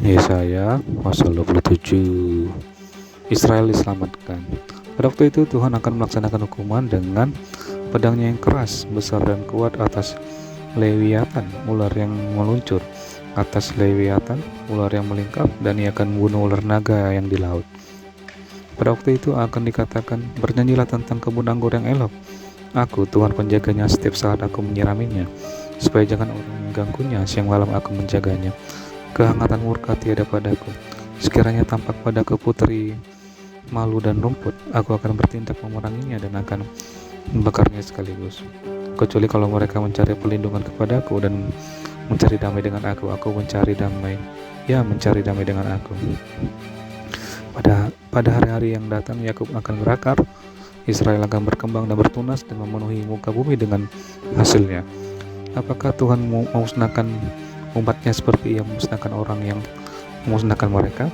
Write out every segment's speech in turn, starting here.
Yesaya pasal 27. Israel diselamatkan. Pada waktu itu Tuhan akan melaksanakan hukuman dengan pedangnya yang keras, besar dan kuat atas Lewiatan, ular yang meluncur, atas Lewiatan, ular yang melingkap, dan ia akan membunuh ular naga yang di laut. Pada waktu itu akan dikatakan, bernyanyilah tentang kebun anggur yang elok. Aku, Tuhan penjaganya, setiap saat aku menyiraminya, supaya jangan orang mengganggunya. Siang malam aku menjaganya. Kehangatan murka tiada padaku. Sekiranya tampak padaku putri malu dan rumput, aku akan bertindak memeranginya dan akan membakarnya sekaligus. Kecuali kalau mereka mencari perlindungan kepadaku dan mencari damai dengan aku mencari damai. Ya, mencari damai dengan aku. Pada hari-hari yang datang, Yakub akan berakar, Israel akan berkembang dan bertunas dan memenuhi muka bumi dengan hasilnya. Apakah Tuhan memusnahkan umatnya seperti ia memusnahkan orang yang memusnahkan mereka?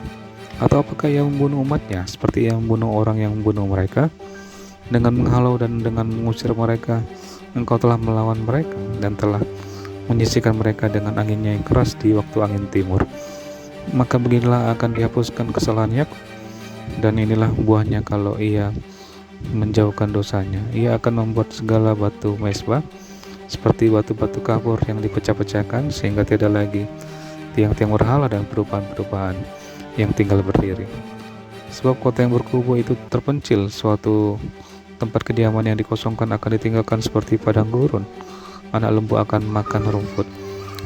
Atau apakah ia membunuh umatnya seperti ia membunuh orang yang membunuh mereka? Dengan menghalau dan dengan mengusir mereka, engkau telah melawan mereka dan telah menyisihkan mereka dengan anginnya yang keras di waktu angin timur. Maka beginilah akan dihapuskan kesalahan Yakub, dan inilah buahnya kalau ia menjauhkan dosanya. Ia akan membuat segala batu mesbah seperti batu-batu kapur yang dipecah-pecahkan, sehingga tidak lagi tiang-tiang berhala dan perubahan-perubahan yang tinggal berdiri. Sebab kota yang berkubu itu terpencil, suatu tempat kediaman yang dikosongkan akan ditinggalkan seperti padang gurun. Anak lembu akan makan rumput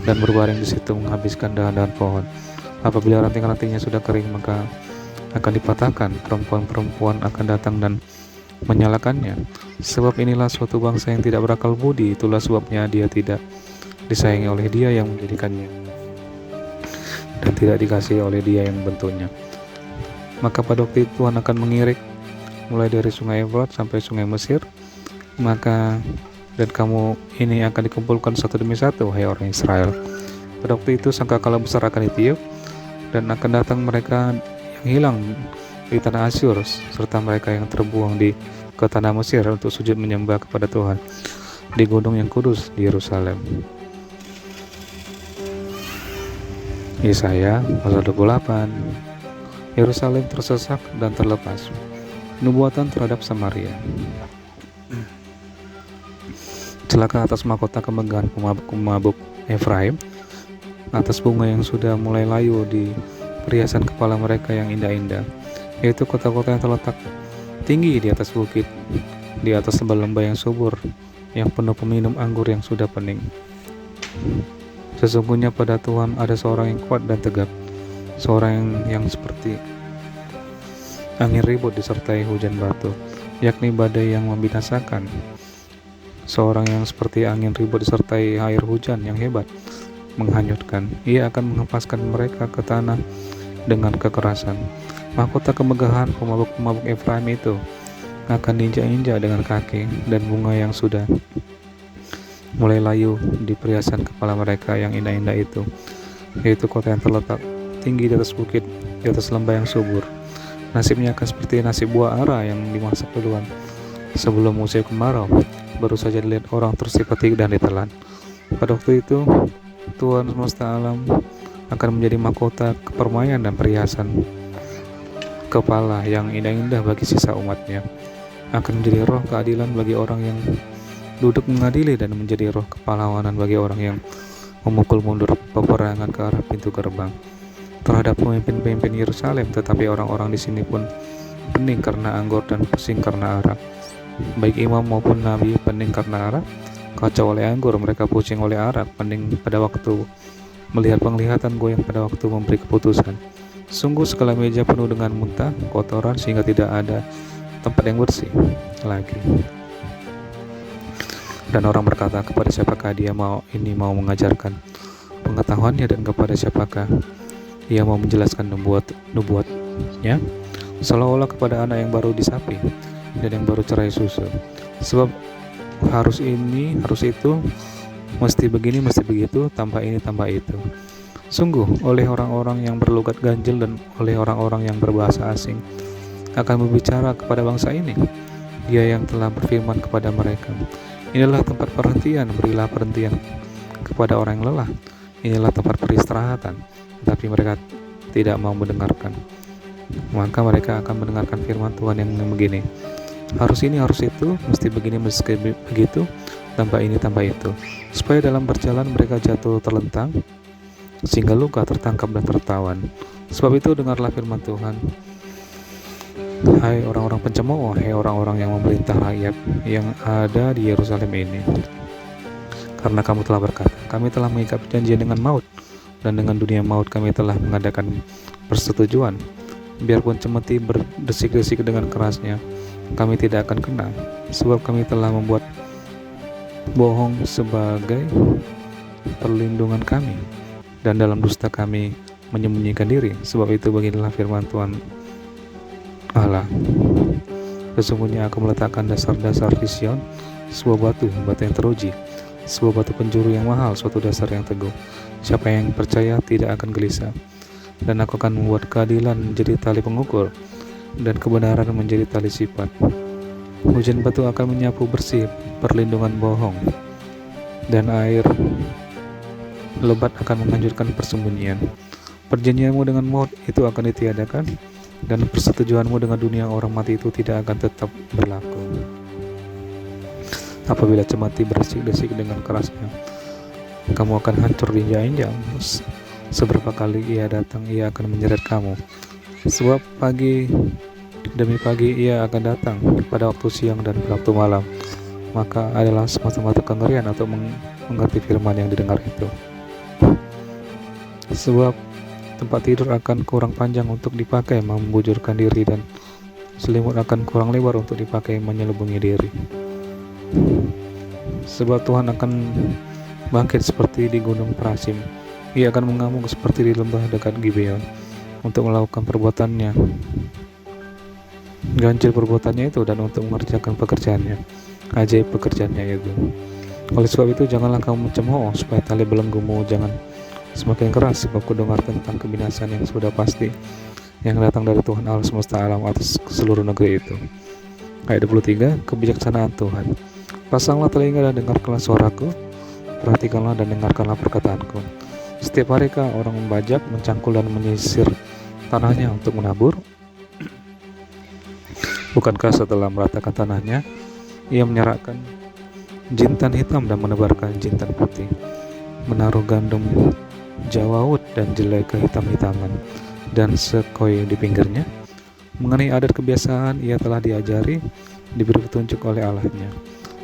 dan berbaring di situ menghabiskan dahan-dahan pohon. Apabila ranting-rantingnya sudah kering, maka akan dipatahkan. Perempuan-perempuan akan datang dan menyalakannya. Sebab inilah suatu bangsa yang tidak berakal budi, itulah sebabnya dia tidak disayangi oleh dia yang menjadikannya, dan tidak dikasihi oleh dia yang membentuknya. Maka pada waktu itu Tuhan akan mengirik mulai dari sungai Efrat sampai sungai Mesir, dan kamu ini akan dikumpulkan satu demi satu, hai orang Israel. Pada waktu itu sangkakala besar akan ditiup, dan akan datang mereka yang hilang di tanah Asyur, serta mereka yang terbuang ke tanah Mesir untuk sujud menyembah kepada Tuhan di gunung yang kudus di Yerusalem. Yesaya pasal 28. Yerusalem tersesak dan terlepas. Nubuatan terhadap Samaria. Celaka atas mahkota kemegahan pemabuk Efraim, atas bunga yang sudah mulai layu di perhiasan kepala mereka yang indah-indah, yaitu kota-kota yang terletak tinggi di atas bukit, di atas lembah-lembah yang subur, yang penuh peminum anggur yang sudah pening. Sesungguhnya pada Tuhan ada seorang yang kuat dan tegap, seorang yang seperti angin ribut disertai hujan batu, yakni badai yang membinasakan. Seorang yang seperti angin ribut disertai air hujan yang hebat, menghanyutkan. Ia akan menghempaskan mereka ke tanah dengan kekerasan. Mahkota kemegahan pemabuk-pemabuk Efraim itu akan diinjak-injak dengan kaki, dan bunga yang sudah mulai layu di perhiasan kepala mereka yang indah-indah itu, yaitu kota yang terletak tinggi di atas bukit, di atas lembah yang subur. Nasibnya akan seperti nasib buah ara yang dimasak duluan sebelum musim kemarau, baru saja dilihat orang terus dipetik dan ditelan. Pada waktu itu Tuhan semesta alam akan menjadi mahkota kepermaian dan perhiasan kepala yang indah-indah bagi sisa umatnya. Akan menjadi roh keadilan bagi orang yang duduk mengadili, dan menjadi roh kepahlawanan bagi orang yang memukul mundur peperangan ke arah pintu gerbang terhadap pemimpin-pemimpin Yerusalem. Tetapi orang-orang di sini pun pening karena anggur dan pusing karena arak. Baik imam maupun nabi pening karena arak, kacau oleh anggur, mereka pusing oleh arak, pening pada waktu melihat penglihatan, goyang pada waktu memberi keputusan. Sungguh segala meja penuh dengan muntah, kotoran, sehingga tidak ada tempat yang bersih lagi. Dan orang berkata, kepada siapakah dia mau mengajarkan pengetahuannya, dan kepada siapakah ia mau menjelaskan nubuatnya? Seolah-olah kepada anak yang baru disapi dan yang baru cerai susu. Sebab harus ini, harus itu, mesti begini, mesti begitu, tambah ini, tambah itu. Sungguh oleh orang-orang yang berlogat ganjil dan oleh orang-orang yang berbahasa asing akan berbicara kepada bangsa ini. Dia yang telah berfirman kepada mereka, inilah tempat perhentian, berilah perhentian kepada orang yang lelah. Inilah tempat peristirahatan, tapi mereka tidak mau mendengarkan. Maka mereka akan mendengarkan firman Tuhan yang begini, harus ini, harus itu, mesti begini, mesti begitu, tambah ini, tambah itu, supaya dalam berjalan mereka jatuh terlentang, sehingga luka, tertangkap, dan tertawan. Sebab itu dengarlah firman Tuhan, hai orang-orang pencemooh, hai orang-orang yang memerintah rakyat yang ada di Yerusalem ini. Karena kamu telah berkata, kami telah mengikat perjanjian dengan maut, dan dengan dunia maut kami telah mengadakan persetujuan. Biarpun cemeti berdesik-desik dengan kerasnya, kami tidak akan kena, sebab kami telah membuat bohong sebagai perlindungan kami, dan dalam dusta kami menyembunyikan diri. Sebab itu beginilah firman Tuhan Allah, sesungguhnya aku meletakkan dasar-dasar di Sion, sebuah batu yang teruji, sebuah batu penjuru yang mahal, suatu dasar yang teguh. Siapa yang percaya tidak akan gelisah. Dan aku akan membuat keadilan menjadi tali pengukur, dan kebenaran menjadi tali sipat. Hujan batu akan menyapu bersih perlindungan bohong, dan air lebat akan menghancurkan persembunyian. Perjanjianmu dengan maut itu akan ditiadakan, dan persetujuanmu dengan dunia orang mati itu tidak akan tetap berlaku. Apabila cemeti berdesik-desik dengan kerasnya, kamu akan hancur diinjak-injak. Seberapa kali ia datang, ia akan menyeret kamu. Sebab pagi demi pagi ia akan datang, pada waktu siang dan pada waktu malam. Maka adalah semata-mata kengerian untuk mengerti firman yang didengar itu. Sebab tempat tidur akan kurang panjang untuk dipakai membujurkan diri, dan selimut akan kurang lebar untuk dipakai menyelubungi diri. Sebab Tuhan akan bangkit seperti di gunung Perasim, ia akan mengamuk seperti di lembah dekat Gibeon untuk melakukan perbuatannya, ganjil perbuatannya itu, dan untuk mengerjakan pekerjaannya, ajaib pekerjaannya itu. Oleh sebab itu janganlah kamu mencemooh, supaya tali belenggumu jangan semakin keras, sebab kudengar tentang kebinasaan yang sudah pasti, yang datang dari Tuhan Allah semesta alam atas seluruh negeri itu. Ayat 23, kebijaksanaan Tuhan. Pasanglah telinga dan dengarkanlah suaraku, perhatikanlah dan dengarkanlah perkataanku. Setiap harikah orang membajak, mencangkul dan menyisir tanahnya untuk menabur? Bukankah setelah meratakan tanahnya, ia menyerahkan jintan hitam dan menebarkan jintan putih, menaruh gandum jawawut dan jelai kehitam-hitaman dan sekoi di pinggirnya? Mengenai adat kebiasaan ia telah diajari, diberi petunjuk oleh Allahnya.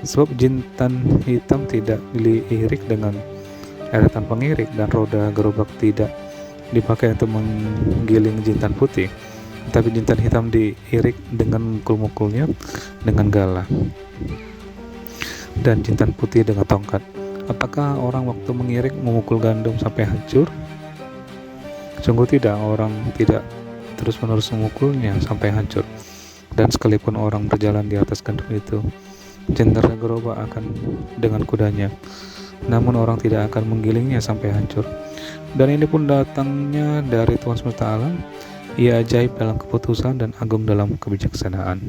Sebab jintan hitam tidak diirik dengan eretan pengirik, dan roda gerobak tidak dipakai untuk menggiling jintan putih, tapi jintan hitam diirik dengan mukul-mukulnya dengan galah, dan jintan putih dengan tongkat. Apakah orang waktu mengirik memukul gandum sampai hancur? Sungguh tidak, orang tidak terus-menerus memukulnya sampai hancur. Dan sekalipun orang berjalan di atas gandum itu, jentera gerobak akan dengan kudanya, namun orang tidak akan menggilingnya sampai hancur. Dan ini pun datangnya dari Tuhan semesta alam, ia ajaib dalam keputusan dan agung dalam kebijaksanaan.